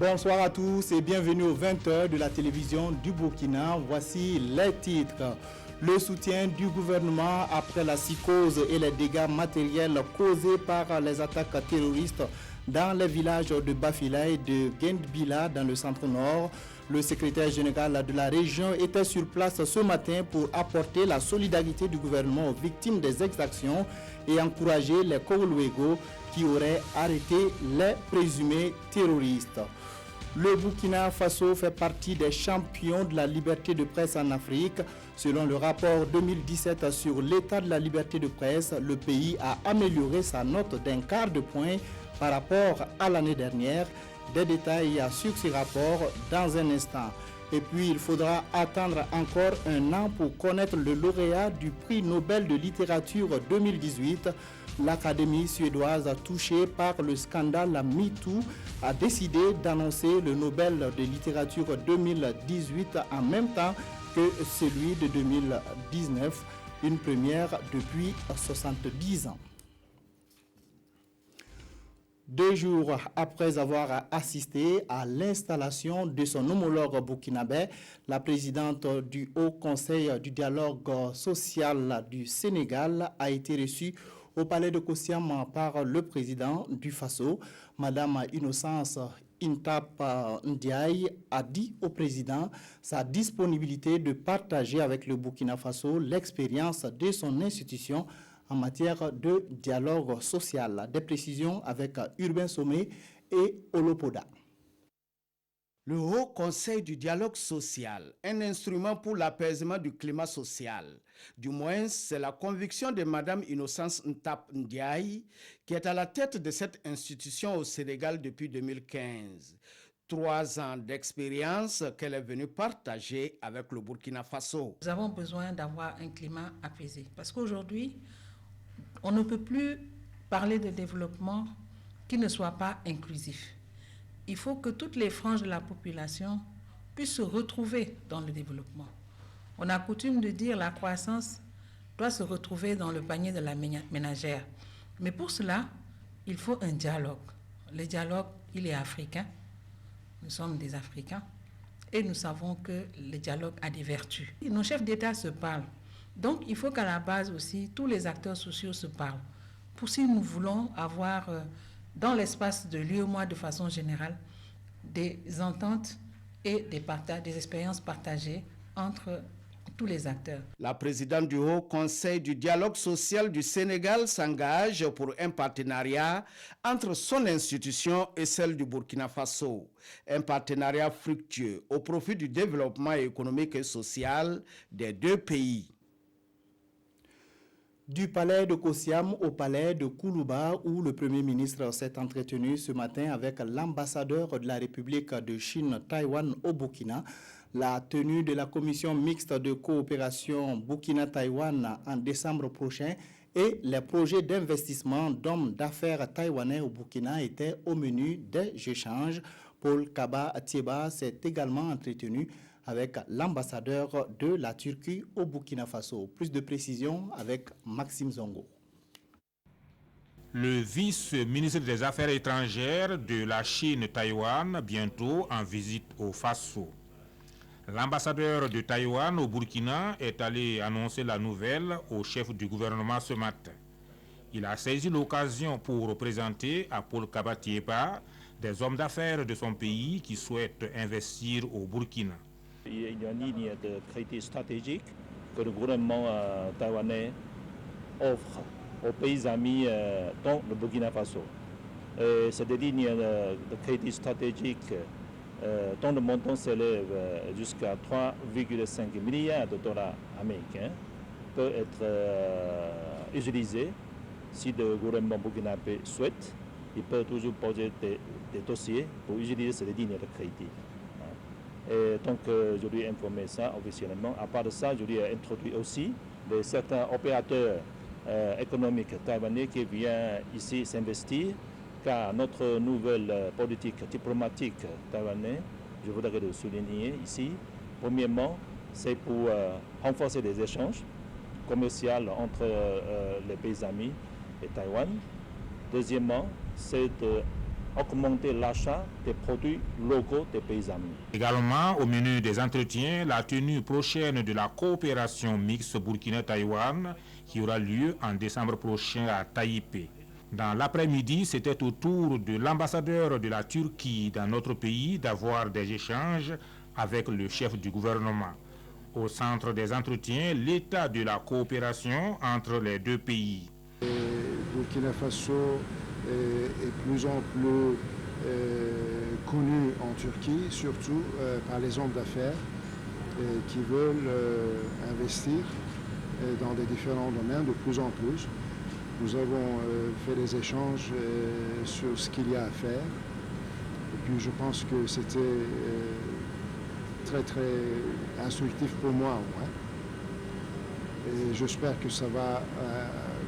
Bonsoir à tous et bienvenue aux 20h de la télévision du Burkina. Voici les titres. Le soutien du gouvernement après la psychose et les dégâts matériels causés par les attaques terroristes dans les villages de Bafila et de Gendbila dans le centre-nord. Le secrétaire général de la région était sur place ce matin pour apporter la solidarité du gouvernement aux victimes des exactions et encourager les Koulouégos qui auraient arrêté les présumés terroristes. Le Burkina Faso fait partie des champions de la liberté de presse en Afrique. Selon le rapport 2017 sur l'état de la liberté de presse, le pays a amélioré sa note d'un quart de point par rapport à l'année dernière. Des détails sur ce rapport dans un instant. Et puis, il faudra attendre encore un an pour connaître le lauréat du prix Nobel de littérature 2018. L'Académie suédoise touchée par le scandale MeToo a décidé d'annoncer le Nobel de littérature 2018 en même temps que celui de 2019, une première depuis 70 ans. 2 jours après avoir assisté à l'installation de son homologue burkinabé, la présidente du Haut Conseil du dialogue social du Sénégal a été reçue au palais de Kossiam par le président du Faso. Madame Innocence Intap Ndiaye a dit au président sa disponibilité de partager avec le Burkina Faso l'expérience de son institution en matière de dialogue social. Des précisions avec Urbain Sommet et Olopoda. Le Haut Conseil du dialogue social, un instrument pour l'apaisement du climat social. Du moins, c'est la conviction de Mme Innocence Ntap Ndiaye, qui est à la tête de cette institution au Sénégal depuis 2015. 3 ans d'expérience qu'elle est venue partager avec le Burkina Faso. Nous avons besoin d'avoir un climat apaisé parce qu'aujourd'hui, on ne peut plus parler de développement qui ne soit pas inclusif. Il faut que toutes les franges de la population puissent se retrouver dans le développement. On a coutume de dire que la croissance doit se retrouver dans le panier de la ménagère. Mais pour cela, il faut un dialogue. Le dialogue, il est africain. Nous sommes des Africains. Et nous savons que le dialogue a des vertus. Nos chefs d'État se parlent. Donc, il faut qu'à la base aussi, tous les acteurs sociaux se parlent. Pour si nous voulons avoir, dans l'espace de l'UEMOA de façon générale, des ententes et des expériences partagées entre tous les acteurs. La présidente du Haut Conseil du dialogue social du Sénégal s'engage pour un partenariat entre son institution et celle du Burkina Faso. Un partenariat fructueux au profit du développement économique et social des 2 pays. Du palais de Kossiam au palais de Koulouba, où le Premier ministre s'est entretenu ce matin avec l'ambassadeur de la République de Chine, Taïwan au Burkina. La tenue de la commission mixte de coopération Burkina-Taïwan en décembre prochain et les projets d'investissement d'hommes d'affaires taïwanais au Burkina étaient au menu des échanges. Paul Kaba Thieba s'est également entretenu avec l'ambassadeur de la Turquie au Burkina Faso. Plus de précisions avec Maxime Zongo. Le vice-ministre des Affaires étrangères de la Chine-Taïwan, bientôt en visite au Faso. L'ambassadeur de Taïwan au Burkina est allé annoncer la nouvelle au chef du gouvernement ce matin. Il a saisi l'occasion pour présenter à Paul Kaba Thieba des hommes d'affaires de son pays qui souhaitent investir au Burkina. Il y a une ligne de crédit stratégique que le gouvernement taïwanais offre aux pays amis dont le Burkina Faso. C'est des lignes de crédit stratégique dont le montant s'élève jusqu'à 3,5 milliards de dollars américains, peut être utilisé si le gouvernement burkinabé souhaite. Il peut toujours poser des dossiers pour utiliser ces lignes de crédit. Et donc, je lui ai informé ça officiellement. À part de ça, je lui ai introduit aussi certains opérateurs économiques taïwanais qui viennent ici s'investir, car notre nouvelle politique diplomatique taïwanaise, je voudrais le souligner ici, premièrement, c'est pour renforcer les échanges commerciaux entre les pays amis et Taïwan. Deuxièmement, c'est augmenter l'achat des produits locaux des pays amis. Également, au menu des entretiens, la tenue prochaine de la coopération mixte Burkina-Taïwan qui aura lieu en décembre prochain à Taipei. Dans l'après-midi, c'était au tour de l'ambassadeur de la Turquie dans notre pays d'avoir des échanges avec le chef du gouvernement. Au centre des entretiens, l'état de la coopération entre les deux pays. Burkina Faso est plus en plus connu en Turquie, surtout par les hommes d'affaires qui veulent investir dans des différents domaines de plus en plus. Nous avons fait des échanges sur ce qu'il y a à faire. Et puis je pense que c'était très instructif pour moi au moins. Et j'espère que ça va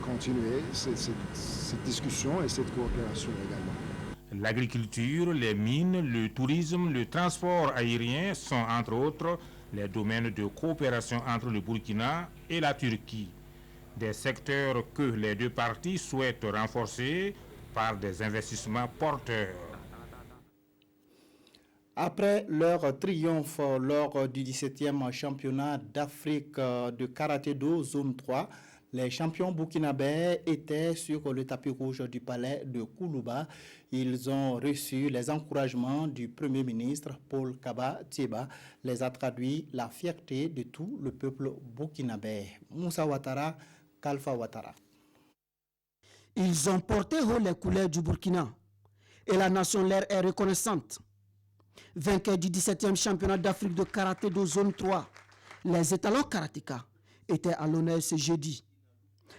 continuer, cette discussion et cette coopération également. L'agriculture, les mines, le tourisme, le transport aérien sont entre autres les domaines de coopération entre le Burkina et la Turquie. Des secteurs que les deux parties souhaitent renforcer par des investissements porteurs. Après leur triomphe lors du 17e championnat d'Afrique de karaté-do zone 3, les champions burkinabés étaient sur le tapis rouge du palais de Koulouba. Ils ont reçu les encouragements du Premier ministre Paul Kaba Thieba. Les a traduit la fierté de tout le peuple burkinabé. Moussa Ouattara, Kalfa Ouattara. Ils ont porté haut les couleurs du Burkina et la nation leur est reconnaissante. Vainqueurs du 17e championnat d'Afrique de karaté de zone 3, les étalons karatéka étaient à l'honneur ce jeudi.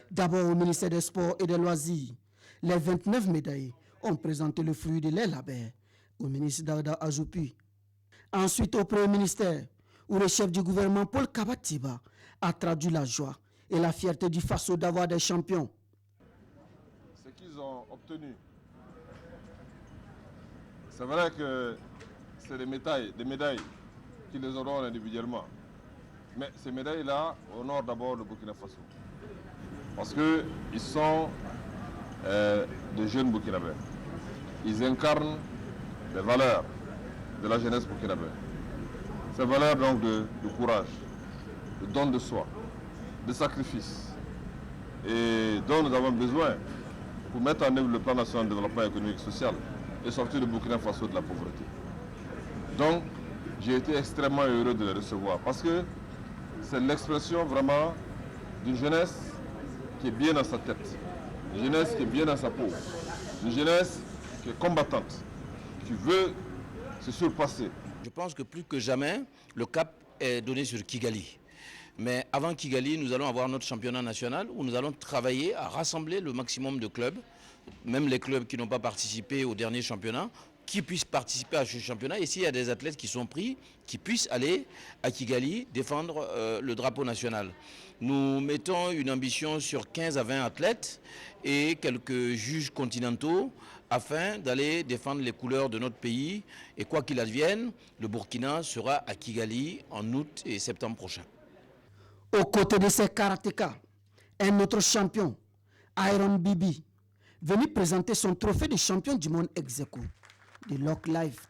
D'abord au ministère des Sports et des Loisirs, les 29 médaillés ont présenté le fruit de leur labeur au ministre Daouda Azoupi. Ensuite au Premier ministère, où le chef du gouvernement Paul Kaba Thieba a traduit la joie et la fierté du Faso d'avoir des champions. Ce qu'ils ont obtenu, c'est vrai que c'est des médailles qui les auront individuellement. Mais ces médailles-là honorent d'abord le Burkina Faso. Parce qu'ils sont des jeunes burkinabés. Ils incarnent les valeurs de la jeunesse burkinabé. Ces valeurs donc de courage, de don de soi, de sacrifice, et dont nous avons besoin pour mettre en œuvre le plan national de développement économique et social et sortir le Burkina Faso de la pauvreté. Donc, j'ai été extrêmement heureux de les recevoir parce que c'est l'expression vraiment d'une jeunesse qui est bien dans sa tête, une jeunesse qui est bien dans sa peau, une jeunesse qui est combattante, qui veut se surpasser. Je pense que plus que jamais, le cap est donné sur Kigali. Mais avant Kigali, nous allons avoir notre championnat national où nous allons travailler à rassembler le maximum de clubs, même les clubs qui n'ont pas participé au dernier championnat, qui puissent participer à ce championnat. Et s'il y a des athlètes qui sont pris, qui puissent aller à Kigali défendre le drapeau national. Nous mettons une ambition sur 15 à 20 athlètes et quelques juges continentaux afin d'aller défendre les couleurs de notre pays. Et quoi qu'il advienne, le Burkina sera à Kigali en août et septembre prochain. Aux côtés de ces karatékas, un autre champion, Iron Bibi, venu présenter son trophée de champion du monde ex-aequo de Lock Life.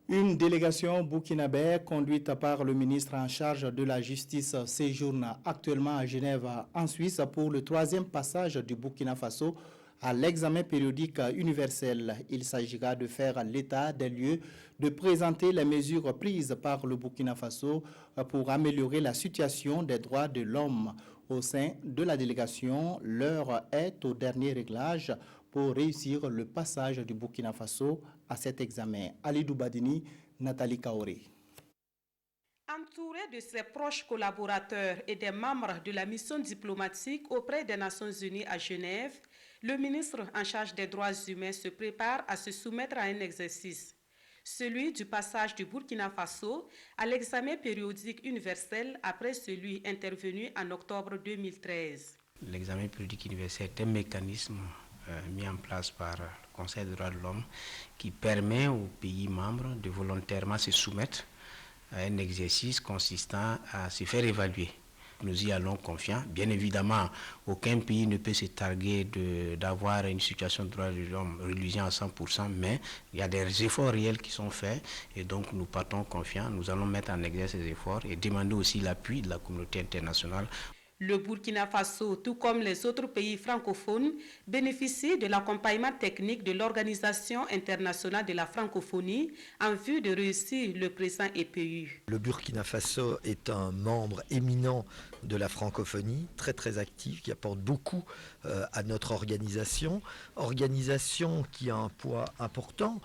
Une délégation burkinabé conduite par le ministre en charge de la justice séjourne actuellement à Genève, en Suisse, pour le 3e passage du Burkina Faso à l'examen périodique universel. Il s'agira de faire l'état des lieux, de présenter les mesures prises par le Burkina Faso pour améliorer la situation des droits de l'homme. Au sein de la délégation, l'heure est au dernier réglage pour réussir le passage du Burkina Faso à cet examen. Alidou Badini, Nathalie Kaoré. Entouré de ses proches collaborateurs et des membres de la mission diplomatique auprès des Nations Unies à Genève, le ministre en charge des droits humains se prépare à se soumettre à un exercice, celui du passage du Burkina Faso à l'examen périodique universel après celui intervenu en octobre 2013. L'examen périodique universel est un mécanisme mis en place par le Conseil des droits de l'homme qui permet aux pays membres de volontairement se soumettre à un exercice consistant à se faire évaluer nous y allons confiants. Bien évidemment, aucun pays ne peut se targuer d'avoir une situation de droits de l'homme reluisant à 100%, mais il y a des efforts réels qui sont faits et donc nous partons confiants. Nous allons mettre en exergue ces efforts et demander aussi l'appui de la communauté internationale. Le Burkina Faso, tout comme les autres pays francophones, bénéficie de l'accompagnement technique de l'Organisation internationale de la francophonie en vue de réussir le présent EPU. Le Burkina Faso est un membre éminent de la francophonie, très très actif, qui apporte beaucoup à notre organisation qui a un poids important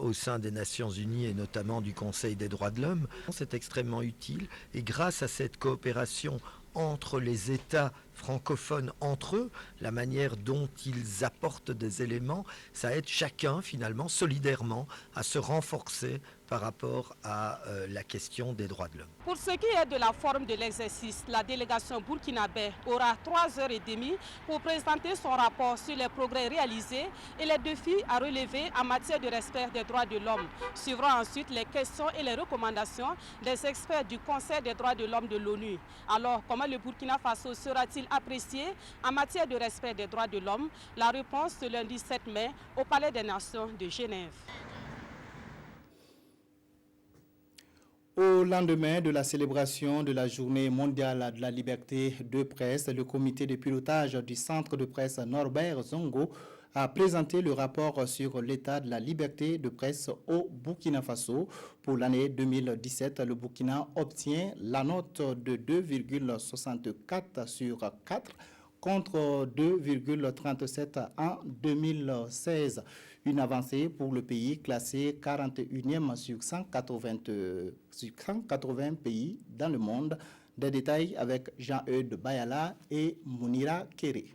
au sein des Nations Unies et notamment du Conseil des droits de l'homme. C'est extrêmement utile et grâce à cette coopération entre les États francophones entre eux, la manière dont ils apportent des éléments, ça aide chacun finalement solidairement à se renforcer par rapport à la question des droits de l'homme. Pour ce qui est de la forme de l'exercice, la délégation burkinabé aura 3h30 pour présenter son rapport sur les progrès réalisés et les défis à relever en matière de respect des droits de l'homme. Suivront ensuite les questions et les recommandations des experts du Conseil des droits de l'homme de l'ONU. Alors, comment le Burkina Faso sera-t-il apprécié en matière de respect des droits de l'homme? La réponse ce lundi 7 mai au Palais des Nations de Genève. Au lendemain de la célébration de la Journée mondiale de la liberté de presse, le comité de pilotage du centre de presse Norbert Zongo a présenté le rapport sur l'état de la liberté de presse au Burkina Faso. Pour l'année 2017, le Burkina obtient la note de 2,64 sur 4 contre 2,37 en 2016. Une avancée pour le pays classé 41e sur 180 pays dans le monde. Des détails avec Jean-Eudes Bayala et Mounira Kéré.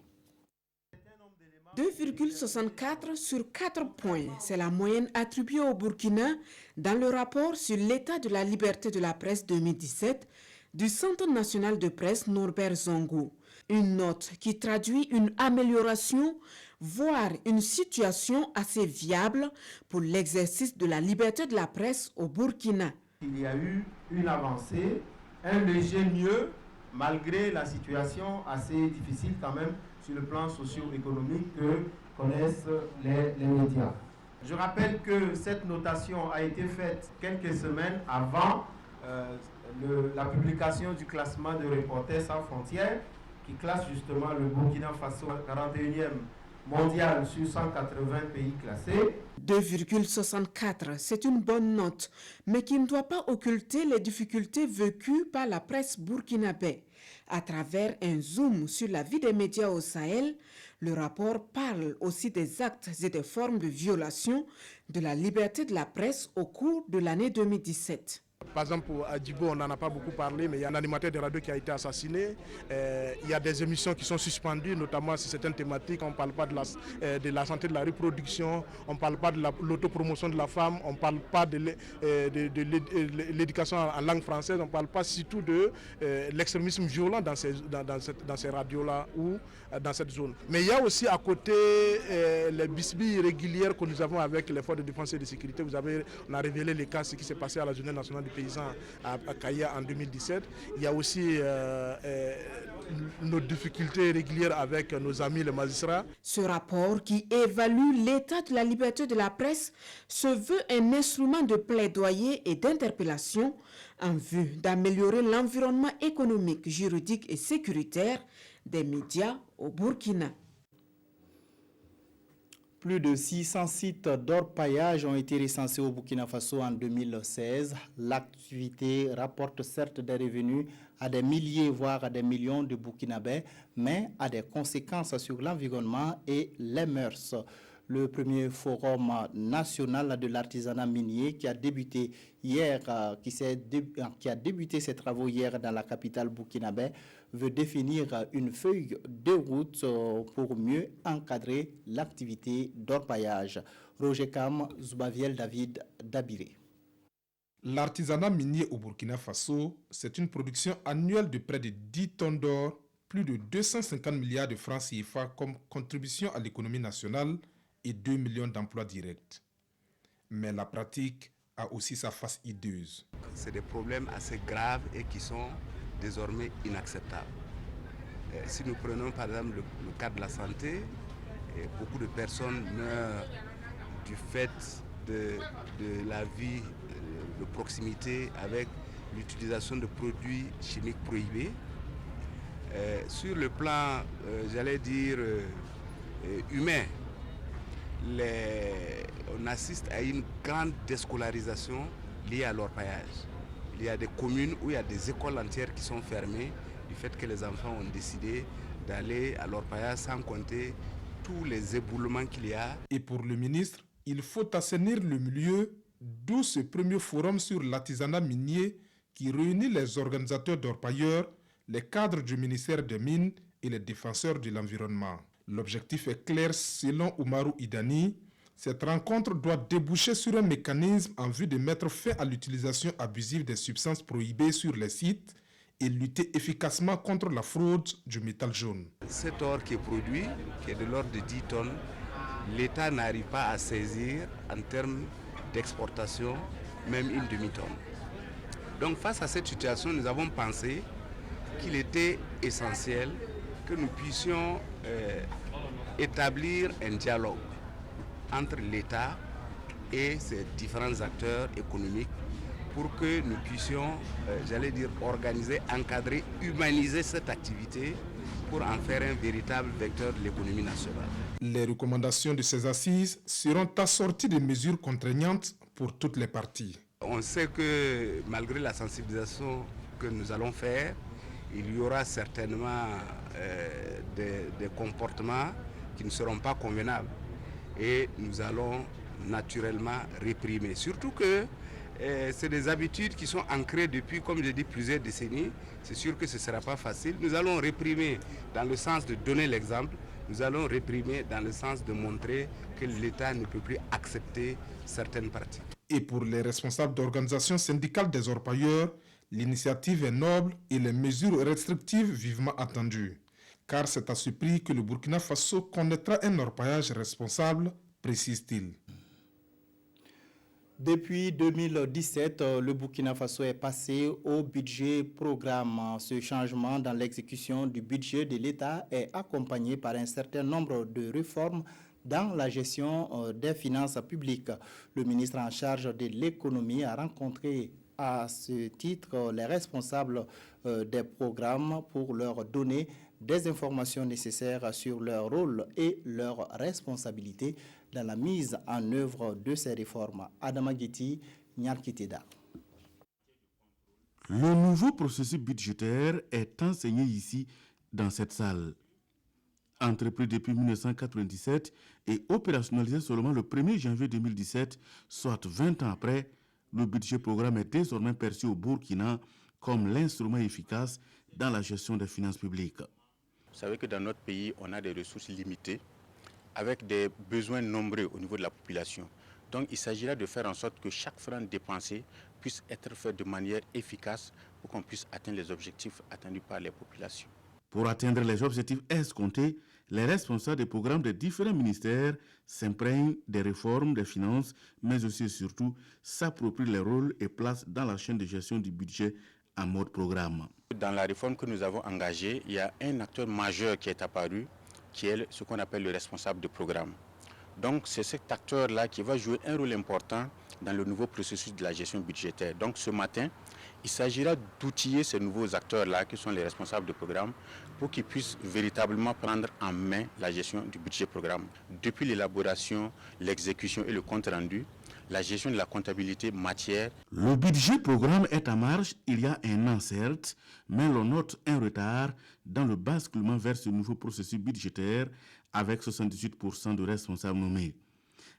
2,64 sur 4 points, c'est la moyenne attribuée au Burkina dans le rapport sur l'état de la liberté de la presse 2017 du Centre national de presse Norbert Zongo. Une note qui traduit une amélioration, voire une situation assez viable pour l'exercice de la liberté de la presse au Burkina. Il y a eu une avancée, un léger mieux, malgré la situation assez difficile quand même sur le plan socio-économique que connaissent les médias. Je rappelle que cette notation a été faite quelques semaines avant la publication du classement de Reporters sans frontières, qui classe justement le Burkina Faso 41e mondial sur 180 pays classés. 2,64, c'est une bonne note, mais qui ne doit pas occulter les difficultés vécues par la presse burkinabé. À travers un zoom sur la vie des médias au Sahel, le rapport parle aussi des actes et des formes de violation de la liberté de la presse au cours de l'année 2017. Par exemple, à Djibo, on n'en a pas beaucoup parlé, mais il y a un animateur de radio qui a été assassiné. Il y a des émissions qui sont suspendues, notamment sur certaines thématiques. On ne parle pas de la santé de la reproduction, on ne parle pas de l'autopromotion de la femme, on ne parle pas de l'éducation en langue française, on ne parle pas surtout de l'extrémisme violent dans ces radios-là ou dans cette zone. Mais il y a aussi à côté les bisbilles régulières que nous avons avec les forces de défense et de sécurité. On a révélé les cas, ce qui s'est passé à la Journée nationale du paysan à Kaya en 2017. Il y a aussi nos difficultés régulières avec nos amis les magistrats. Ce rapport qui évalue l'état de la liberté de la presse se veut un instrument de plaidoyer et d'interpellation en vue d'améliorer l'environnement économique, juridique et sécuritaire des médias au Burkina. Plus de 600 sites d'orpaillage ont été recensés au Burkina Faso en 2016. L'activité rapporte certes des revenus à des milliers, voire à des millions de Burkinabés, mais a des conséquences sur l'environnement et les mœurs. Le premier forum national de l'artisanat minier qui a débuté hier, qui a débuté ses travaux hier dans la capitale burkinabé, veut définir une feuille de route pour mieux encadrer l'activité d'orpaillage. Roger Kam, Zubaviel David Dabiré. L'artisanat minier au Burkina Faso, c'est une production annuelle de près de 10 tonnes d'or, plus de 250 milliards de francs CFA comme contribution à l'économie nationale et 2 millions d'emplois directs. Mais la pratique a aussi sa face hideuse. C'est des problèmes assez graves et qui sont désormais inacceptable. Si nous prenons par exemple le cas de la santé, beaucoup de personnes meurent du fait de la vie de proximité avec l'utilisation de produits chimiques prohibés. Sur le plan, j'allais dire, humain, on assiste à une grande déscolarisation liée à l'orpaillage. Il y a des communes où il y a des écoles entières qui sont fermées du fait que les enfants ont décidé d'aller à l'orpaillage sans compter tous les éboulements qu'il y a. Et pour le ministre, il faut assainir le milieu, d'où ce premier forum sur l'artisanat minier qui réunit les organisateurs d'orpailleurs, les cadres du ministère des Mines et les défenseurs de l'environnement. L'objectif est clair selon Oumarou Idani. Cette rencontre doit déboucher sur un mécanisme en vue de mettre fin à l'utilisation abusive des substances prohibées sur les sites et lutter efficacement contre la fraude du métal jaune. Cet or qui est produit, qui est de l'ordre de 10 tonnes, l'État n'arrive pas à saisir en termes d'exportation, même une demi-tonne. Donc face à cette situation, nous avons pensé qu'il était essentiel que nous puissions établir un dialogue entre l'État et ses différents acteurs économiques pour que nous puissions, j'allais dire, organiser, encadrer, humaniser cette activité pour en faire un véritable vecteur de l'économie nationale. Les recommandations de ces assises seront assorties de mesures contraignantes pour toutes les parties. On sait que malgré la sensibilisation que nous allons faire, il y aura certainement des comportements qui ne seront pas convenables. Et nous allons naturellement réprimer. Surtout que c'est des habitudes qui sont ancrées depuis, comme je dis, plusieurs décennies. C'est sûr que ce ne sera pas facile. Nous allons réprimer dans le sens de donner l'exemple. Nous allons réprimer dans le sens de montrer que l'État ne peut plus accepter certaines pratiques. Et pour les responsables d'organisations syndicales des orpailleurs, l'initiative est noble et les mesures restrictives vivement attendues. Car c'est à ce prix que le Burkina Faso connaîtra un orpaillage responsable, précise-t-il. Depuis 2017, le Burkina Faso est passé au budget programme. Ce changement dans l'exécution du budget de l'État est accompagné par un certain nombre de réformes dans la gestion des finances publiques. Le ministre en charge de l'économie a rencontré à ce titre les responsables des programmes pour leur donner des informations nécessaires sur leur rôle et leurs responsabilités dans la mise en œuvre de ces réformes. Adama Guiti, Nyarkiteda. Le nouveau processus budgétaire est enseigné ici dans cette salle. Entrepris depuis 1997 et opérationnalisé seulement le 1er janvier 2017, soit 20 ans après, le budget programme est désormais perçu au Burkina comme l'instrument efficace dans la gestion des finances publiques. Vous savez que dans notre pays, on a des ressources limitées avec des besoins nombreux au niveau de la population. Donc il s'agira de faire en sorte que chaque franc dépensé puisse être fait de manière efficace pour qu'on puisse atteindre les objectifs attendus par les populations. Pour atteindre les objectifs escomptés, les responsables des programmes des différents ministères s'imprègnent des réformes des finances, mais aussi et surtout s'approprient les rôles et places dans la chaîne de gestion du budget en mode programme. Dans la réforme que nous avons engagée, il y a un acteur majeur qui est apparu, qui est ce qu'on appelle le responsable de programme. Donc c'est cet acteur-là qui va jouer un rôle important dans le nouveau processus de la gestion budgétaire. Donc ce matin, il s'agira d'outiller ces nouveaux acteurs-là, qui sont les responsables de programme, pour qu'ils puissent véritablement prendre en main la gestion du budget programme. Depuis l'élaboration, l'exécution et le compte-rendu, la gestion de la comptabilité matière. Le budget programme est en marche il y a un an certes, mais l'on note un retard dans le basculement vers ce nouveau processus budgétaire avec 78% de responsables nommés.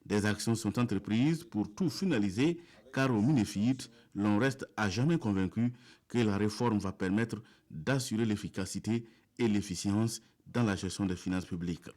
Des actions sont entreprises pour tout finaliser car au MINEFIT, l'on reste à jamais convaincu que la réforme va permettre d'assurer l'efficacité et l'efficience dans la gestion des finances publiques.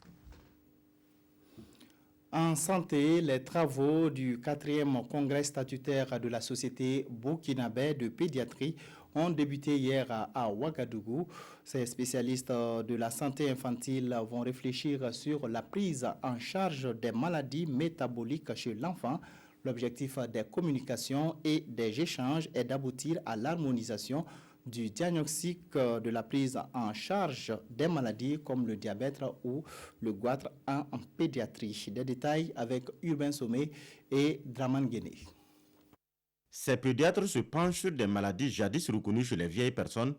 En santé, les travaux du 4e congrès statutaire de la Société burkinabé de pédiatrie ont débuté hier à Ouagadougou. Ces spécialistes de la santé infantile vont réfléchir sur la prise en charge des maladies métaboliques chez l'enfant. L'objectif des communications et des échanges est d'aboutir à l'harmonisation du diagnostic de la prise en charge des maladies comme le diabète ou le goitre en pédiatrie. Des détails avec Urbain Sommet et Draman Guéné. Ces pédiatres se penchent sur des maladies jadis reconnues chez les vieilles personnes,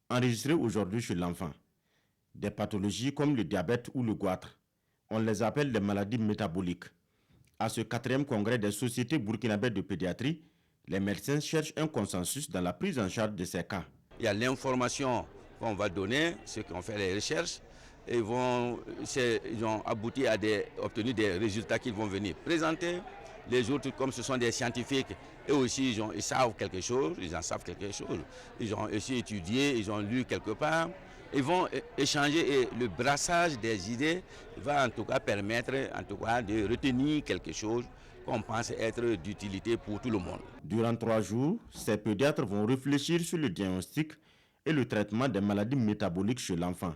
enregistrées aujourd'hui chez l'enfant. Des pathologies comme le diabète ou le goitre. On les appelle des maladies métaboliques. À ce 4e congrès des sociétés burkinabées de pédiatrie, les médecins cherchent un consensus dans la prise en charge de ces cas. Il y a l'information qu'on va donner, ceux qui ont fait les recherches, et ils ont abouti à obtenir des résultats qu'ils vont venir présenter. Les autres, comme ce sont des scientifiques, eux aussi ils savent quelque chose, ils en savent quelque chose. Ils ont aussi étudié, ils ont lu quelque part. Ils vont échanger et le brassage des idées va en tout cas permettre de retenir quelque chose qu'on pense être d'utilité pour tout le monde. Durant 3 jours, ces pédiatres vont réfléchir sur le diagnostic et le traitement des maladies métaboliques chez l'enfant.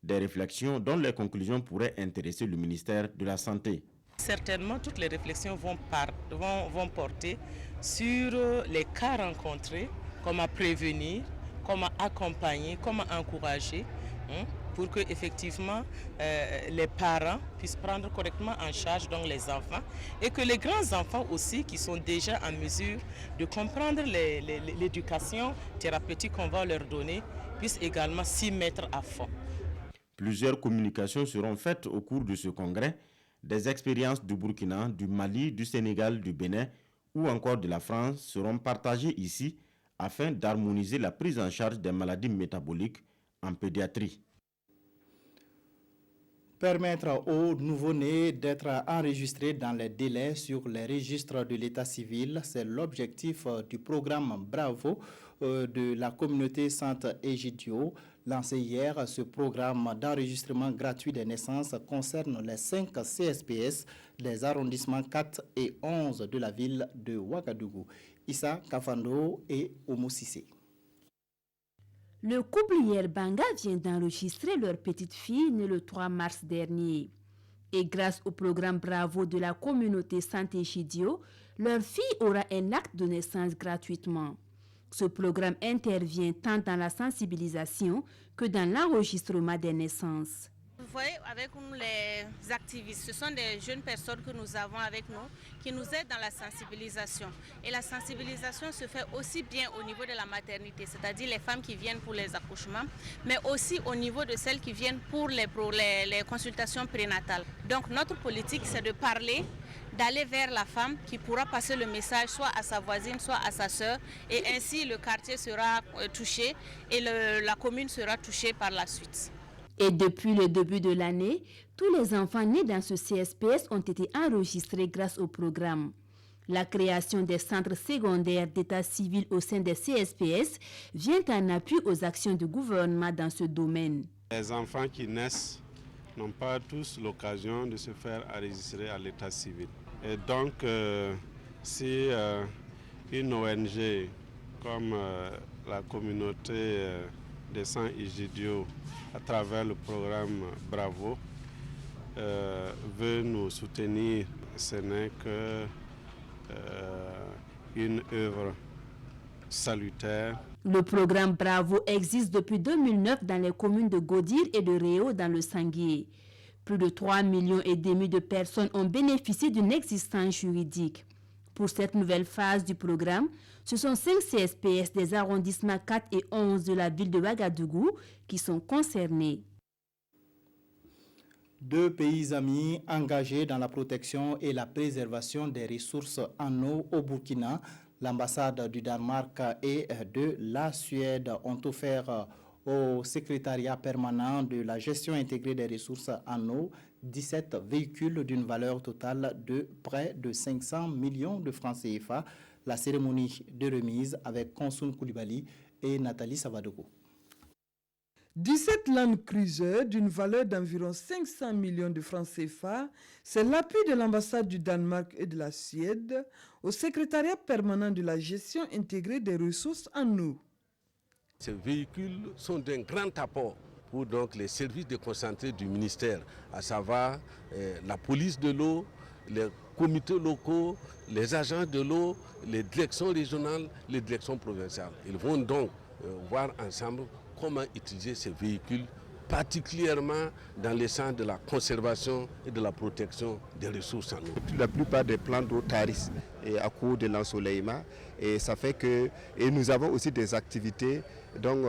Des réflexions dont les conclusions pourraient intéresser le ministère de la Santé. Certainement, toutes les réflexions vont porter sur les cas rencontrés, comment prévenir, comment accompagner, comment encourager, pour que effectivement les parents puissent prendre correctement en charge donc les enfants et que les grands enfants aussi qui sont déjà en mesure de comprendre l'éducation thérapeutique qu'on va leur donner puissent également s'y mettre à fond. Plusieurs communications seront faites au cours de ce congrès. Des expériences du Burkina, du Mali, du Sénégal, du Bénin ou encore de la France seront partagées ici afin d'harmoniser la prise en charge des maladies métaboliques en pédiatrie. Permettre aux nouveau-nés d'être enregistrés dans les délais sur les registres de l'état civil, c'est l'objectif du programme Bravo de la communauté Saint-Egidio. Lancé hier, ce programme d'enregistrement gratuit des naissances concerne les 5 CSPS des arrondissements 4 et 11 de la ville de Ouagadougou. Issa Kafando et Oumou Sissé. Le couple Yerbanga vient d'enregistrer leur petite fille née le 3 mars dernier. Et grâce au programme Bravo de la communauté Saint-Egidio, leur fille aura un acte de naissance gratuitement. Ce programme intervient tant dans la sensibilisation que dans l'enregistrement des naissances. Vous voyez, avec nous, les activistes, ce sont des jeunes personnes que nous avons avec nous qui nous aident dans la sensibilisation. Et la sensibilisation se fait aussi bien au niveau de la maternité, c'est-à-dire les femmes qui viennent pour les accouchements, mais aussi au niveau de celles qui viennent pour les consultations prénatales. Donc notre politique, c'est de parler, d'aller vers la femme qui pourra passer le message soit à sa voisine, soit à sa sœur, et ainsi le quartier sera touché et la commune sera touchée par la suite. Et depuis le début de l'année, tous les enfants nés dans ce CSPS ont été enregistrés grâce au programme. La création des centres secondaires d'état civil au sein des CSPS vient en appui aux actions du gouvernement dans ce domaine. Les enfants qui naissent n'ont pas tous l'occasion de se faire enregistrer à l'état civil. Et donc, si une ONG comme la communauté des Saint-Egidio, à travers le programme Bravo, veut nous soutenir, ce n'est qu'une œuvre salutaire. Le programme Bravo existe depuis 2009 dans les communes de Godir et de Réau dans le Sanguier. Plus de 3,5 millions de personnes ont bénéficié d'une existence juridique. Pour cette nouvelle phase du programme, ce sont 5 CSPS des arrondissements 4 et 11 de la ville de Ouagadougou qui sont concernés. 2 pays amis engagés dans la protection et la préservation des ressources en eau au Burkina, l'ambassade du Danemark et de la Suède ont offert au secrétariat permanent de la gestion intégrée des ressources en eau 17 véhicules d'une valeur totale de près de 500 millions de francs CFA. La cérémonie de remise avec Konsoun Koulibaly et Nathalie Savadogo. 17 Land Cruiser d'une valeur d'environ 500 millions de francs CFA, c'est l'appui de l'ambassade du Danemark et de la Suède au secrétariat permanent de la gestion intégrée des ressources en eau. Ces véhicules sont d'un grand apport pour donc les services déconcentrés du ministère, à savoir la police de l'eau, les comités locaux, les agents de l'eau, les directions régionales, les directions provinciales. Ils vont donc voir ensemble comment utiliser ces véhicules, particulièrement dans le sens de la conservation et de la protection des ressources en eau. La plupart des plans d'eau tarissent à cause de l'ensoleillement et ça fait que nous avons aussi des activités donc,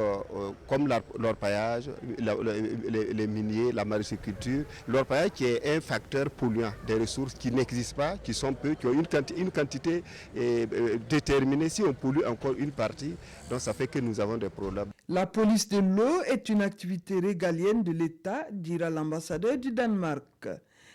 comme l'orpaillage, les miniers, la maraîchculture. L'orpaillage qui est un facteur polluant des ressources qui n'existent pas, qui sont peu, qui ont une quantité déterminée. Si on pollue encore une partie, donc ça fait que nous avons des problèmes. La police de l'eau est une activité régalienne de l'État, dira l'ambassadeur du Danemark.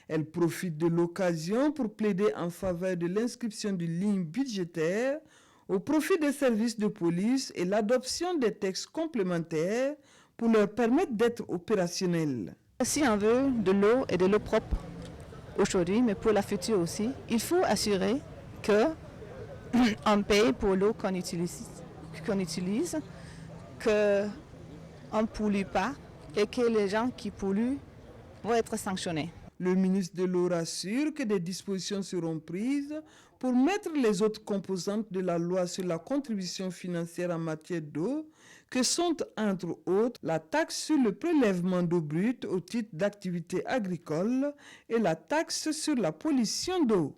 Elle profite de l'occasion pour plaider en faveur de l'inscription d'une ligne budgétaire au profit des services de police et l'adoption des textes complémentaires pour leur permettre d'être opérationnels. Si on veut de l'eau et de l'eau propre aujourd'hui, mais pour la future aussi, il faut assurer qu'on paye pour l'eau qu'on utilise, qu'on ne pollue pas et que les gens qui polluent vont être sanctionnés. Le ministre de l'eau rassure que des dispositions seront prises pour mettre les autres composantes de la loi sur la contribution financière en matière d'eau, que sont entre autres la taxe sur le prélèvement d'eau brute au titre d'activité agricole et la taxe sur la pollution d'eau.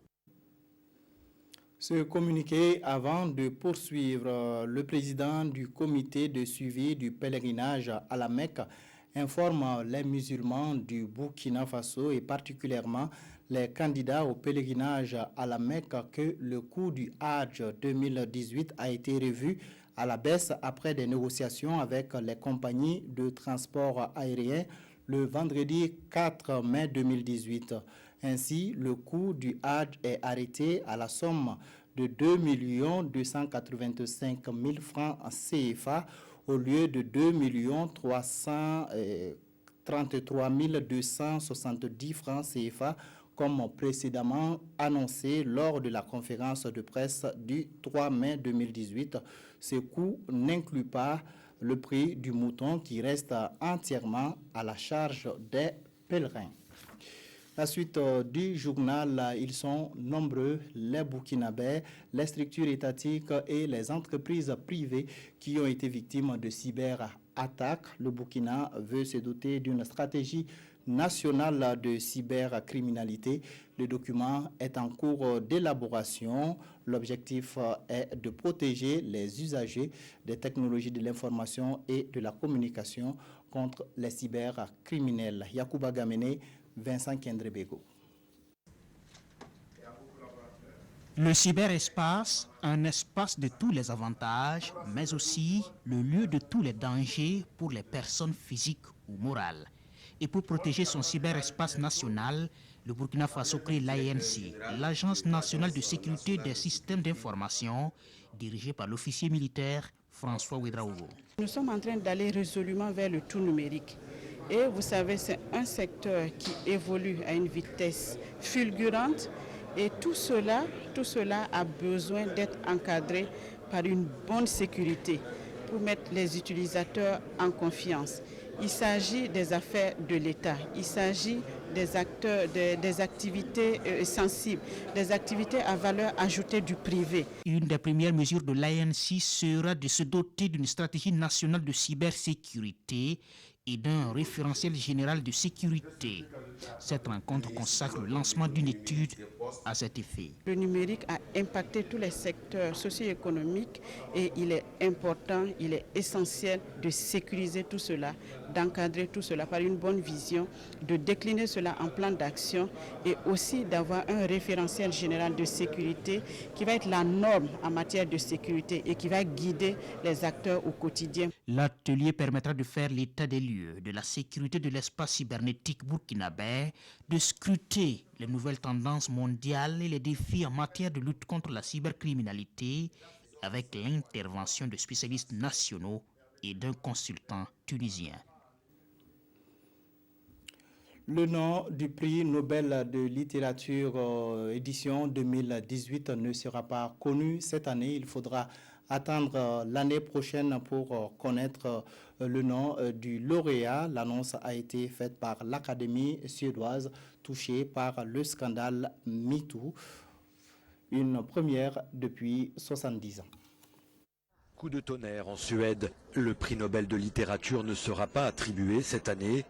Ce communiqué avant de poursuivre, le président du comité de suivi du pèlerinage à la Mecque informe les musulmans du Burkina Faso et particulièrement les candidats au pèlerinage à la Mecque que le coût du Hajj 2018 a été revu à la baisse après des négociations avec les compagnies de transport aérien le vendredi 4 mai 2018. Ainsi, le coût du Hajj est arrêté à la somme de 2 285 000 francs CFA au lieu de 2 333 270 francs CFA comme précédemment annoncé lors de la conférence de presse du 3 mai 2018. Ce coût n'inclut pas le prix du mouton qui reste entièrement à la charge des pèlerins. La suite du journal, ils sont nombreux, les Burkinabés, les structures étatiques et les entreprises privées qui ont été victimes de cyberattaques. Le Burkina veut se doter d'une stratégie nationale de cybercriminalité. Le document est en cours d'élaboration. L'objectif est de protéger les usagers des technologies de l'information et de la communication contre les cybercriminels. Yacouba Gamene, Vincent Kendrebego. Le cyberespace, un espace de tous les avantages, mais aussi le lieu de tous les dangers pour les personnes physiques ou morales. Et pour protéger son cyberespace national, le Burkina Faso crée l'ANC, l'Agence nationale de sécurité des systèmes d'information, dirigée par l'officier militaire François Ouedraogo. Nous sommes en train d'aller résolument vers le tout numérique. Et vous savez, c'est un secteur qui évolue à une vitesse fulgurante et tout cela a besoin d'être encadré par une bonne sécurité pour mettre les utilisateurs en confiance. Il s'agit des affaires de l'État, il s'agit des acteurs, des activités sensibles, des activités à valeur ajoutée du privé. Une des premières mesures de l'ANC sera de se doter d'une stratégie nationale de cybersécurité et d'un référentiel général de sécurité. Cette rencontre consacre le lancement d'une étude à cet effet. Le numérique a impacté tous les secteurs socio-économiques et il est important, il est essentiel de sécuriser tout cela, d'encadrer tout cela par une bonne vision, de décliner cela en plan d'action et aussi d'avoir un référentiel général de sécurité qui va être la norme en matière de sécurité et qui va guider les acteurs au quotidien. L'atelier permettra de faire l'état des lieux de la sécurité de l'espace cybernétique burkinabé, de scruter les nouvelles tendances mondiales et les défis en matière de lutte contre la cybercriminalité avec l'intervention de spécialistes nationaux et d'un consultant tunisien. Le nom du prix Nobel de littérature édition 2018 ne sera pas connu cette année. Il faudra attendre l'année prochaine pour connaître le nom du lauréat. L'annonce a été faite par l'Académie suédoise touchée par le scandale MeToo, une première depuis 70 ans. coup de tonnerre en Suède. Le prix Nobel de littérature ne sera pas attribué cette année.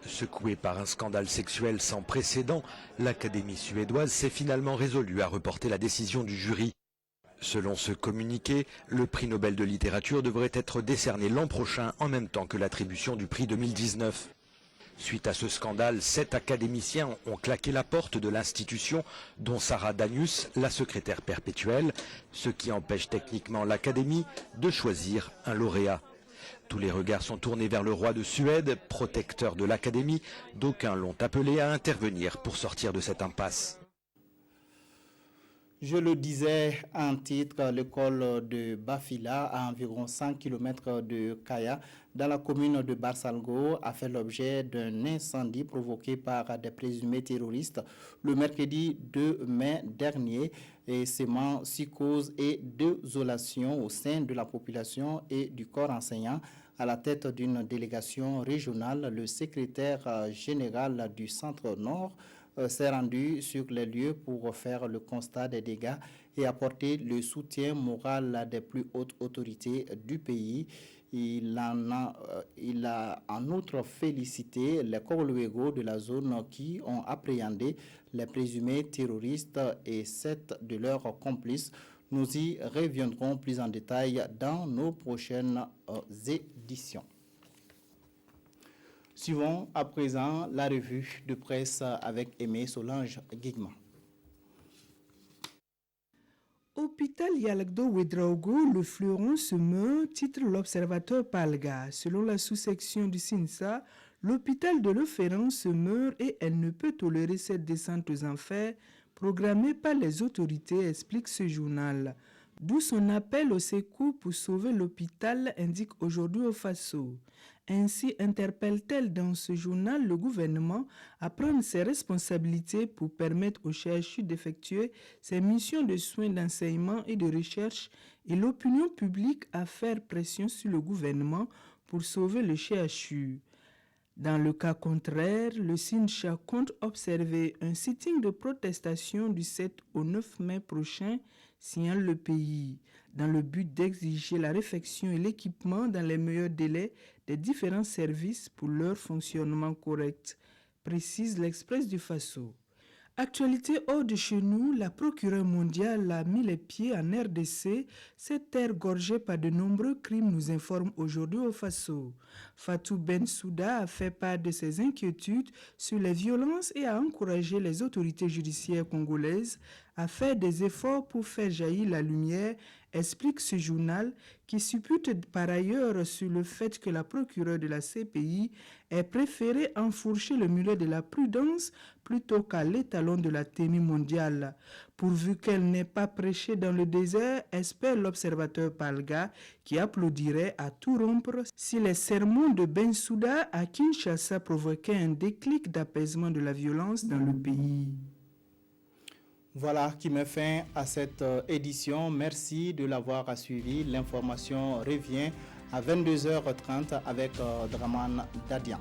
Secouée par un scandale sexuel sans précédent, l'Académie suédoise s'est finalement résolue à reporter la décision du jury. Selon ce communiqué, le prix Nobel de littérature devrait être décerné l'an prochain en même temps que l'attribution du prix 2019. Suite à ce scandale, 7 académiciens ont claqué la porte de l'institution, dont Sarah Danius, la secrétaire perpétuelle, ce qui empêche techniquement l'Académie de choisir un lauréat. Tous les regards sont tournés vers le roi de Suède, protecteur de l'Académie. D'aucuns l'ont appelé à intervenir pour sortir de cette impasse. Je le disais en titre, l'école de Bafila, à environ 100 km de Kaya, dans la commune de Barsalgo, a fait l'objet d'un incendie provoqué par des présumés terroristes le mercredi 2 mai dernier, et sémant psychose et désolation au sein de la population et du corps enseignant. À la tête d'une délégation régionale, le secrétaire général du Centre Nord s'est rendu sur les lieux pour faire le constat des dégâts et apporter le soutien moral des plus hautes autorités du pays. Il a en outre félicité les Congolais de la zone qui ont appréhendé les présumés terroristes et 7 de leurs complices. Nous y reviendrons plus en détail dans nos prochaines éditions. Suivons à présent la revue de presse avec Aimé Solange Guigman. Hôpital Yalagdo Ouedraogo, le fleuron se meurt, titre l'observateur Palga. Selon la sous-section du SINSA, l'hôpital de Lefferan se meurt et elle ne peut tolérer cette descente aux enfers programmée par les autorités, explique ce journal. D'où son appel au secours pour sauver l'hôpital, indique aujourd'hui au Faso. Ainsi interpelle-t-elle dans ce journal le gouvernement à prendre ses responsabilités pour permettre au CHU d'effectuer ses missions de soins, d'enseignement et de recherche et l'opinion publique à faire pression sur le gouvernement pour sauver le CHU. Dans le cas contraire, le SINCHA compte observer un sitting de protestation du 7 au 9 mai prochain, signale le pays, dans le but d'exiger la réfection et l'équipement dans les meilleurs délais des différents services pour leur fonctionnement correct, précise l'Express du Faso. Actualité hors de chez nous, la procureure mondiale a mis les pieds en RDC, cette terre gorgée par de nombreux crimes, nous informe aujourd'hui au Faso. Fatou Bensouda a fait part de ses inquiétudes sur les violences et a encouragé les autorités judiciaires congolaises à faire des efforts pour faire jaillir la lumière, explique ce journal qui suppute par ailleurs sur le fait que la procureure de la CPI ait préféré enfourcher le mulet de la prudence plutôt qu'à l'étalon de la TMI mondiale. Pourvu qu'elle n'ait pas prêché dans le désert, espère l'observateur Palga qui applaudirait à tout rompre si les sermons de Bensouda à Kinshasa provoquaient un déclic d'apaisement de la violence dans le pays. Voilà qui met fin à cette édition. Merci de l'avoir suivi. L'information revient à 22h30 avec Draman Dadian.